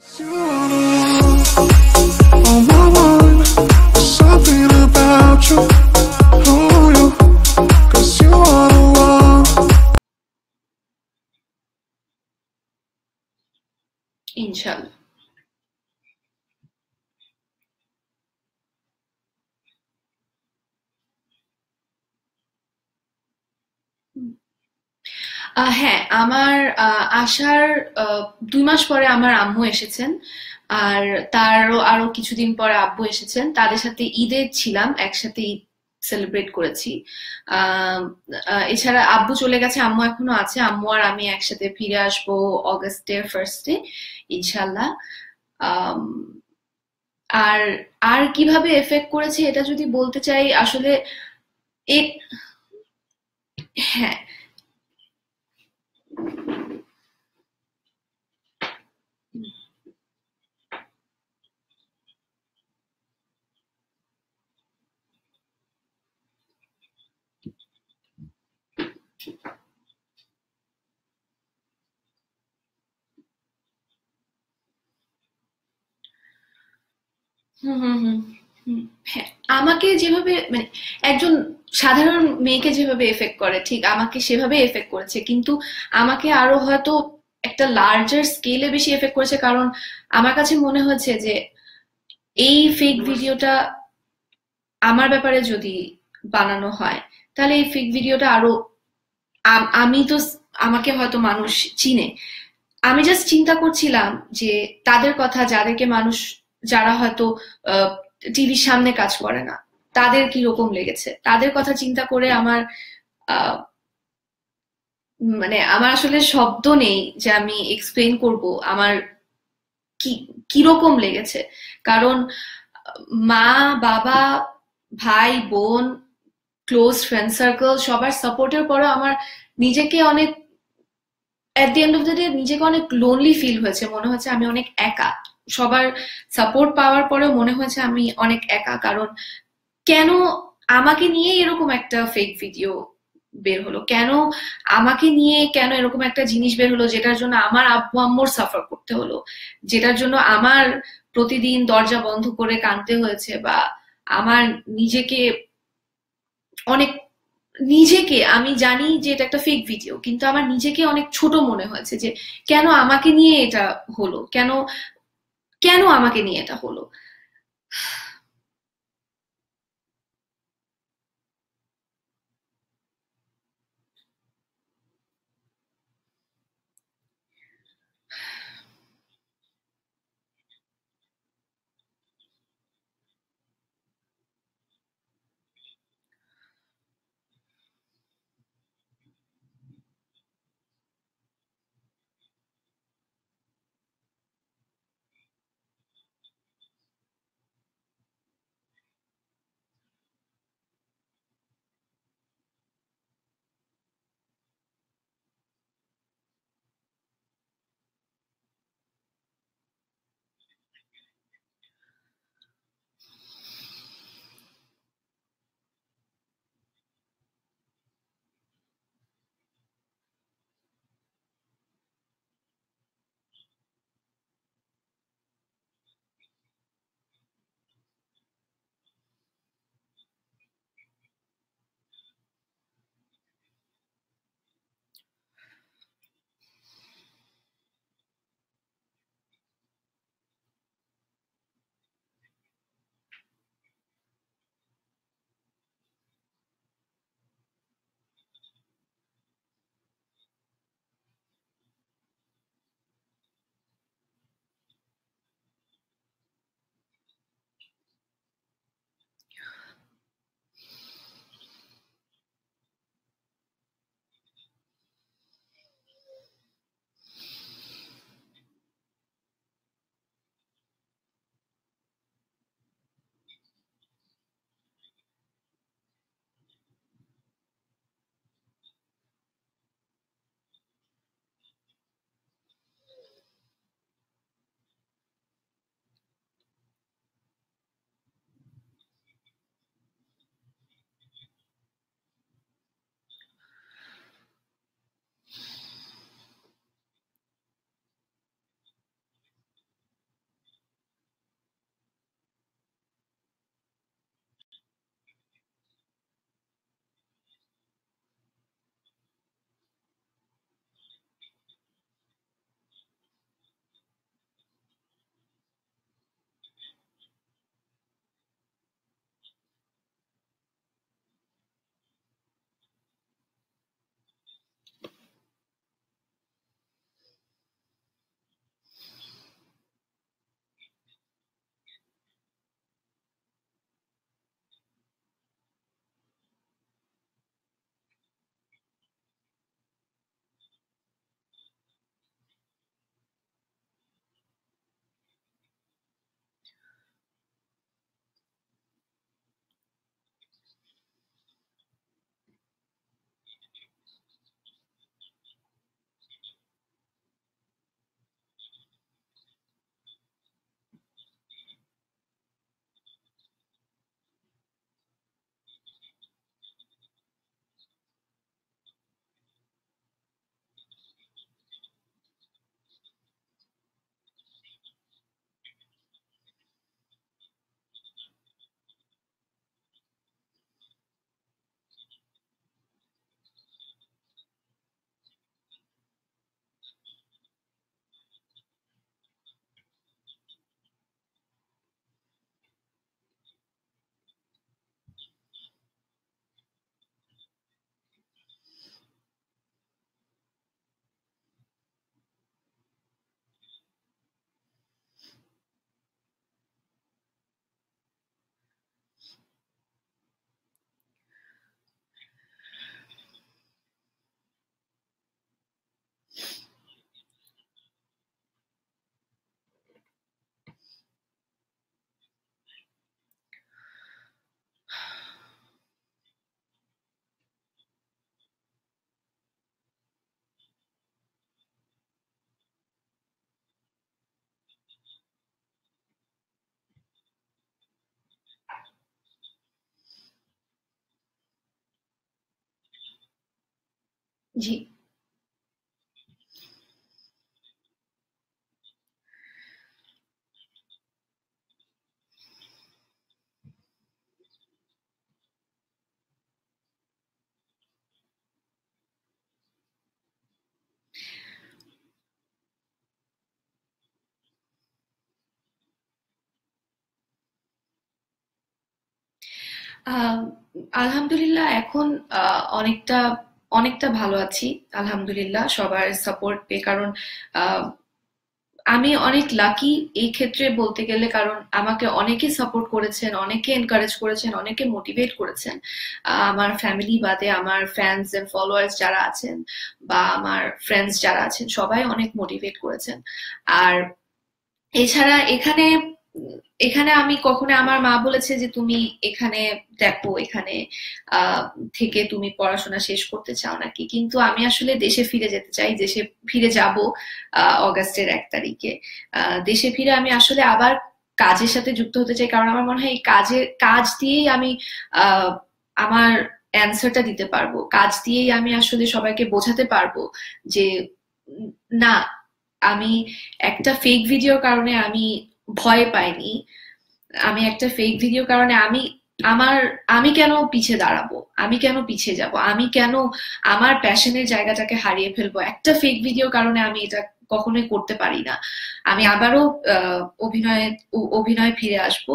You are the one on my mind. There's something about you, oh you, 'cause you are the one. ইনশাল্লাহ। হ্যাঁ, আমার আসার 2 মাস পরে আমার আম্মু এসেছেন। আর তারও আরো কিছুদিন পরে আব্বু এসেছেন, তাদের সাথে ঈদে ছিলাম, একসাথে ঈদ সেলিব্রেট করেছি। আহ, এছাড়া আব্বু চলে গেছে, আম্মু এখনো আছে। আম্মু আর আমি একসাথে ফিরে আসবো অগাস্টের ফার্স্টে ইনশাল্লাহ। আম, আর আর কিভাবে এফেক্ট করেছে এটা যদি বলতে চাই, আসলে এ হ্যাঁ। হুম, হুম, হুম, হুম। হ্যাঁ, আমাকে যেভাবে মানে একজন সাধারণ মেয়েকে যেভাবে এফেক্ট করে ঠিক আমাকে সেভাবে এফেক্ট করেছে, কিন্তু আমাকে আরো হয়তো একটা লার্জার স্কেলে বেশি এফেক্ট করেছে। কারণ আমার কাছে মনে হয়েছে যে এই ফেক ভিডিওটা আমার ব্যাপারে যদি বানানো হয়, তাহলে এই ফেক ভিডিওটা আরো আমি তো আমাকে হয়তো মানুষ চিনে। আমি জাস্ট চিন্তা করছিলাম যে তাদের কথা, যাদেরকে মানুষ, যারা হয়তো টিভির সামনে কাজ করে না, তাদের কি রকম লেগেছে, তাদের কথা চিন্তা করে আমার আহ, মানে আমার আসলে শব্দ নেই যে আমি এক্সপ্লেন করব আমার কি কিরকম লেগেছে। কারণ মা, বাবা, ভাই, বোন, ক্লোজ ফ্রেন্ড সার্কেল সবার সাপোর্টের পরে আমার নিজেকে অনেক, at the end of the day নিজেকে অনেক লোনলি ফিল হয়েছে, মনে হচ্ছে আমি অনেক একা। সবার সাপোর্ট পাওয়ার পরেও মনে হয়েছে আমি অনেক একা। কারণ কেন আমাকে নিয়ে এরকম একটা ফেক ভিডিও বের হলো, কেন আমাকে নিয়ে কেন এরকম একটা জিনিস বের হলো যেটার জন্য আমার আব্বু আম্মুর সাফার করতে হলো, যেটার জন্য আমার প্রতিদিন দরজা বন্ধ করে কাঁদতে হয়েছে, বা আমার নিজেকে অনেক, নিজেকে আমি জানি যে এটা একটা ফেক ভিডিও, কিন্তু আমার নিজেকে অনেক ছোট মনে হয়েছে যে কেন আমাকে নিয়ে এটা হলো, কেন কেন আমাকে নিয়ে এটা হলো। জি। আহ, আলহামদুলিল্লাহ এখন অনেকটা অনেকটা ভালো আছি। আলহামদুলিল্লাহ সবার সাপোর্ট পেয়ে, কারণ আহ, আমি অনেক লাকি এই ক্ষেত্রে বলতে গেলে, কারণ আমাকে অনেকে সাপোর্ট করেছেন, অনেকে এনকারেজ করেছেন, অনেকে মোটিভেট করেছেন। আমার ফ্যামিলি বাদে আমার ফ্যান্স এন্ড ফলোয়ার্স যারা আছেন বা আমার ফ্রেন্ডস যারা আছেন সবাই অনেক মোটিভেট করেছেন। আর এছাড়া এখানে এখানে আমি কখনো, আমার মা বলেছে যে তুমি এখানে দেখো, এখানে আহ থেকে তুমি পড়াশোনা শেষ করতে চাও নাকি, কিন্তু আমি আসলে দেশে ফিরে যেতে চাই, দেশে ফিরে যাব অগাস্টের 1 তারিখে। দেশে ফিরে আমি আসলে আবার কাজের সাথে যুক্ত হতে চাই, কারণ আমার মনে হয় এই কাজ দিয়েই আমি আহ আমার অ্যান্সারটা দিতে পারবো, কাজ দিয়েই আমি আসলে সবাইকে বোঝাতে পারবো যে উম, না, আমি একটা ফেক ভিডিওর কারণে আমি ভয় পাইনি। আমি একটা ফেক ভিডিওর কারণে আমার আমি কেন পিছে দাঁড়াবো, আমি কেন পিছিয়ে যাব, আমি কেন আমার প্যাশনের জায়গাটাকে হারিয়ে ফেলবো একটা ফেক ভিডিওর কারণে। আমি এটা কখনোই করতে পারি না। আমি আবারও অভিনয় ফিরে আসবো।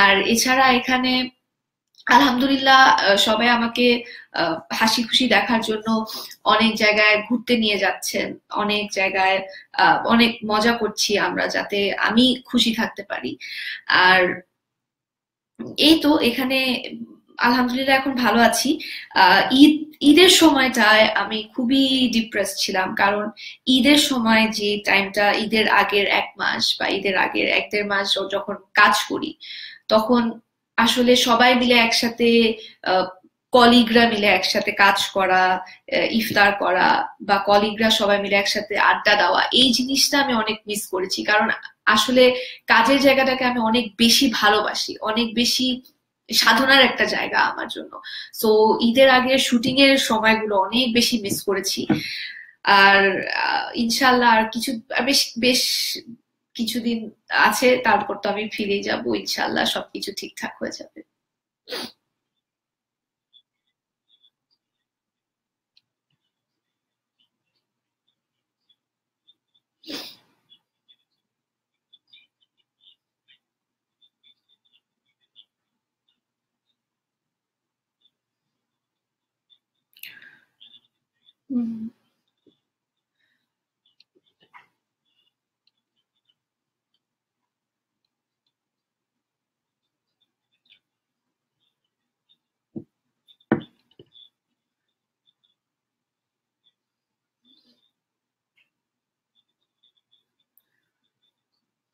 আর এছাড়া এখানে আলহামদুলিল্লাহ সবাই আমাকে হাসি খুশি দেখার জন্য অনেক জায়গায় ঘুরতে নিয়ে যাচ্ছেন, অনেক জায়গায় অনেক মজা করছি আমরা, যাতে আমি খুশি থাকতে পারি। আর এই তো এখানে আলহামদুলিল্লাহ এখন ভালো আছি। ঈদের সময়টায় আমি খুবই ডিপ্রেস ছিলাম, কারণ ঈদের সময় যে টাইমটা, ঈদের আগের 1 মাস বা ঈদের আগের 1-1.5 মাস যখন কাজ করি, তখন আসলে সবাই মিলে একসাথে, কলিগরা মিলে একসাথে কাজ করা, ইফতার করা, বা কলিগরা সবাই মিলে একসাথে আড্ডা দেওয়া, এই জিনিসটা আমি অনেক মিস করেছি। কারণ আসলে কাজের জায়গাটাকে আমি অনেক বেশি ভালোবাসি, অনেক বেশি সাধনার একটা জায়গা আমার জন্য। সো ঈদের আগে শুটিং এর সময়গুলো অনেক বেশি মিস করেছি। আর ইনশাল্লাহ আর কিছু, বেশ বেশ কিছুদিন আছে, তারপর তো আমি ফিরে যাব, ইনশাল্লাহ সবকিছু ঠিকঠাক হয়ে যাবে। হুম,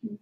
হুম,